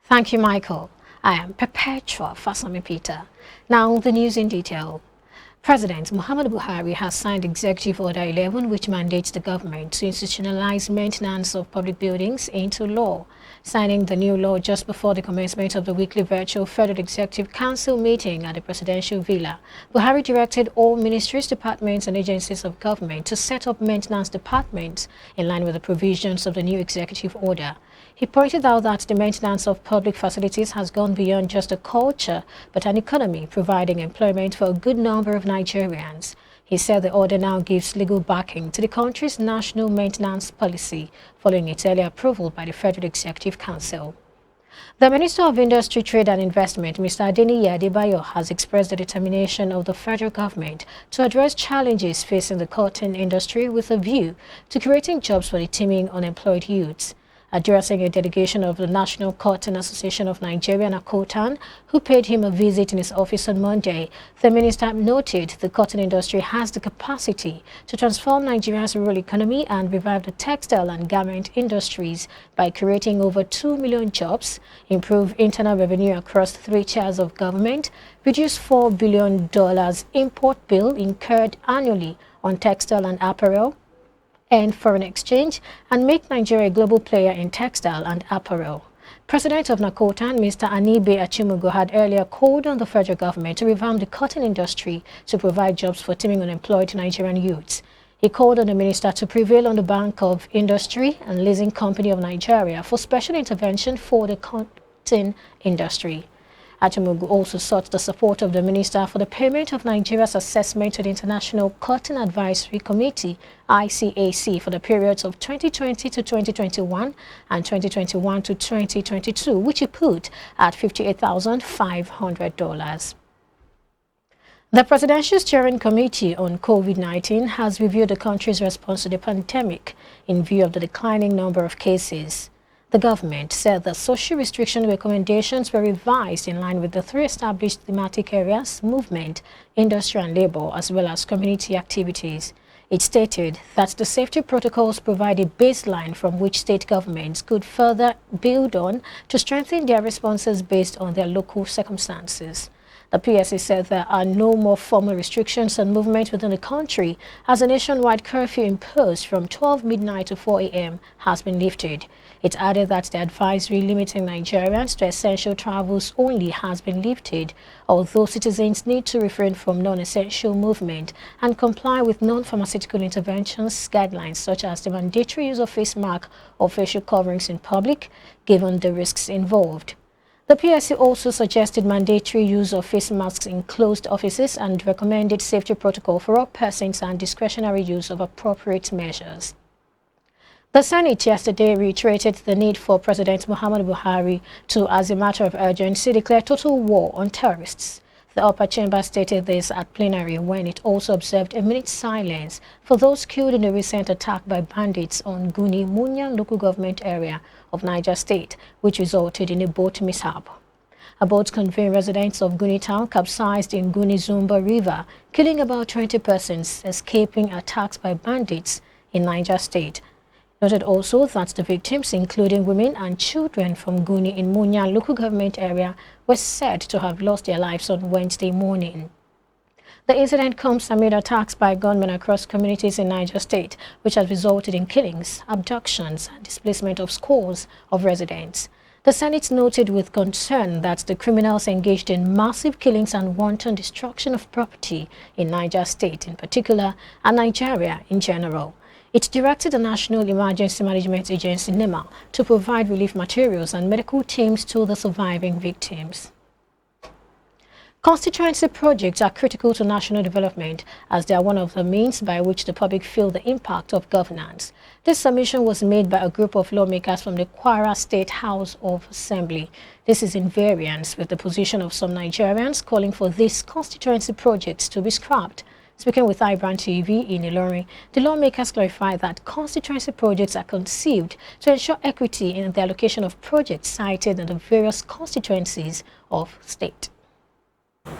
Thank you, Michael. I am Perpetua Fasami Peter. Now, the news in detail. President Muhammadu Buhari has signed Executive Order 11, which mandates the government to institutionalize maintenance of public buildings into law. Signing the new law just before the commencement of the weekly virtual Federal Executive Council meeting at the Presidential Villa, Buhari directed all ministries, departments and agencies of government to set up maintenance departments in line with the provisions of the new executive order. He pointed out that the maintenance of public facilities has gone beyond just a culture, but an economy, providing employment for a good number of Nigerians. He said the order now gives legal backing to the country's national maintenance policy, following its earlier approval by the Federal Executive Council. The Minister of Industry, Trade and Investment, Mr. Adeniyi Adebayo, has expressed the determination of the federal government to address challenges facing the cotton industry with a view to creating jobs for the teeming unemployed youths. Addressing a delegation of the National Cotton Association of Nigeria, NACOTAN, who paid him a visit in his office on Monday, the minister noted the cotton industry has the capacity to transform Nigeria's rural economy and revive the textile and garment industries by creating over 2 million jobs, improve internal revenue across 3 tiers of government, reduce $4 billion import bill incurred annually on textile and apparel, and foreign exchange, and make Nigeria a global player in textile and apparel. President of NACOTAN, Mr. Anibe Achimugo, had earlier called on the federal government to revamp the cotton industry to provide jobs for teeming unemployed Nigerian youths. He called on the minister to prevail on the Bank of Industry and Leasing Company of Nigeria for special intervention for the cotton industry. Achimugu also sought the support of the minister for the payment of Nigeria's assessment to the International Cotton Advisory Committee, ICAC, for the periods of 2020 to 2021 and 2021 to 2022, which he put at $58,500. The Presidential Steering Committee on COVID-19 has reviewed the country's response to the pandemic in view of the declining number of cases. The government said the social restriction recommendations were revised in line with the 3 established thematic areas: movement, industry and labor, as well as community activities. It stated that the safety protocols provide a baseline from which state governments could further build on to strengthen their responses based on their local circumstances. The PSA said there are no more formal restrictions on movement within the country, as a nationwide curfew imposed from 12 midnight to 4 a.m. has been lifted. It added that the advisory limiting Nigerians to essential travels only has been lifted, although citizens need to refrain from non-essential movement and comply with non-pharmaceutical interventions guidelines such as the mandatory use of face mask or facial coverings in public, given the risks involved. The PSC also suggested mandatory use of face masks in closed offices and recommended safety protocol for all persons and discretionary use of appropriate measures. The Senate yesterday reiterated the need for President Muhammadu Buhari to, as a matter of urgency, declare total war on terrorists. The upper chamber stated this at plenary when it also observed a minute's silence for those killed in a recent attack by bandits on Guni Munyan local government area of Niger State, which resulted in a boat mishap. A boat conveying residents of Guni town capsized in Guni Zumba River, killing about 20 persons, escaping attacks by bandits in Niger State. Noted also that the victims, including women and children from Guni in Munyan local government area, were said to have lost their lives on Wednesday morning. The incident comes amid attacks by gunmen across communities in Niger State, which has resulted in killings, abductions, and displacement of scores of residents. The Senate noted with concern that the criminals engaged in massive killings and wanton destruction of property in Niger State in particular, and Nigeria in general. It directed the National Emergency Management Agency, NEMA, to provide relief materials and medical teams to the surviving victims. Constituency projects are critical to national development as they are one of the means by which the public feel the impact of governance. This submission was made by a group of lawmakers from the Kwara State House of Assembly. This is in variance with the position of some Nigerians calling for these constituency projects to be scrapped. Speaking with iBrandTV in Ilorin, the lawmakers clarified that constituency projects are conceived to ensure equity in the allocation of projects cited in the various constituencies of state.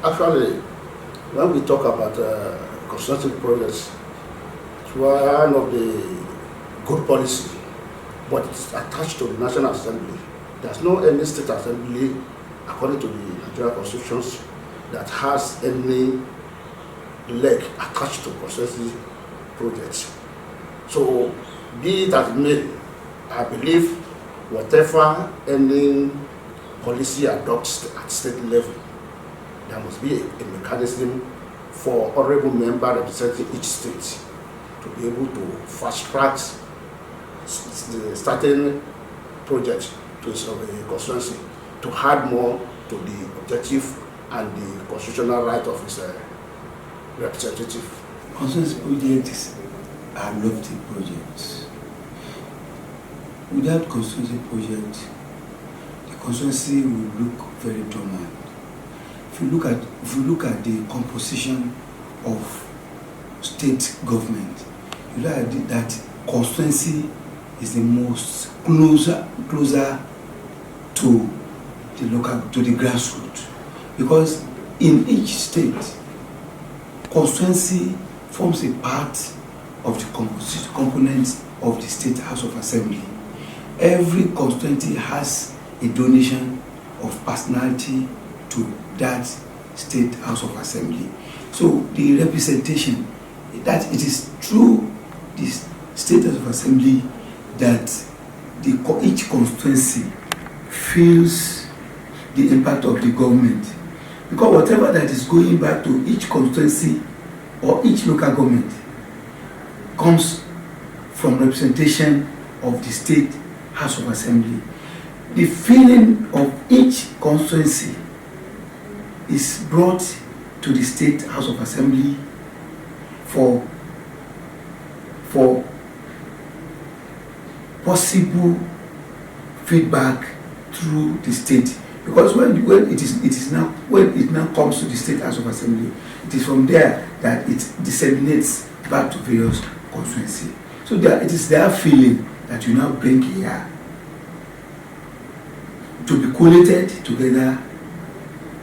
Actually, when we talk about constituency projects, it's one of the good policy, but it's attached to the National Assembly. There's no any state assembly, according to the Nigerian constitutions, that has any leg attached to constituency projects. So, be it as it may, I believe whatever any policy adopts at state level, there must be a mechanism for honorable member representing each state to be able to fast track the starting project to a constituency to add more to the objective and the constitutional right of his representative. Constituency projects are lofty projects. Without constituency project, the constituency will look very dormant. If you look at the composition of state government, you know that constituency is the most closer to the grassroots, because in each state, constituency forms a part of the components of the State House of Assembly. Every constituency has a donation of personality to that State House of Assembly. So the representation, that it is through this State House of Assembly that each constituency feels the impact of the government. Because whatever that is going back to each constituency or each local government comes from representation of the State House of Assembly. The feeling of each constituency is brought to the State House of Assembly for possible feedback through the state. Because when it now comes to the State House of Assembly, it is from there that it disseminates back to various constituencies. So it is their feeling that you now bring here to be collated together,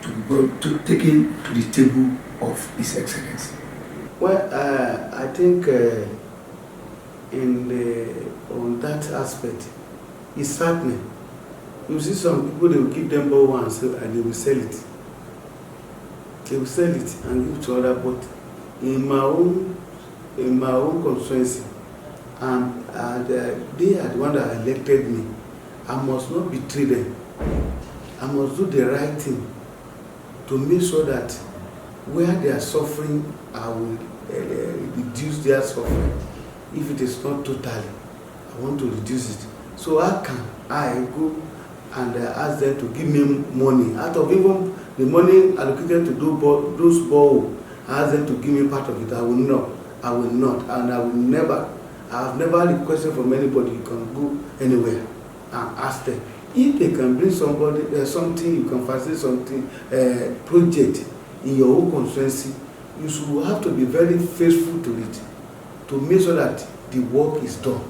to taken to the table of His Excellency. Well, I think on that aspect, it's happening. You see some people, they will give them ball and they will sell it. They will sell it and give to other, but in my own constituency, and they are the one that elected me. I must not betray them. I must do the right thing to make sure that where they are suffering, I will reduce their suffering. If it is not totally, I want to reduce it. So how can I go and ask them to give me money out of even the money allocated to those borrow? I ask them to give me part of it. I will not, and I will never. I have never requested from anybody. You can go anywhere and ask them if they can bring somebody something. You can facilitate something project in your own constituency. You should have to be very faithful to it to make sure that the work is done.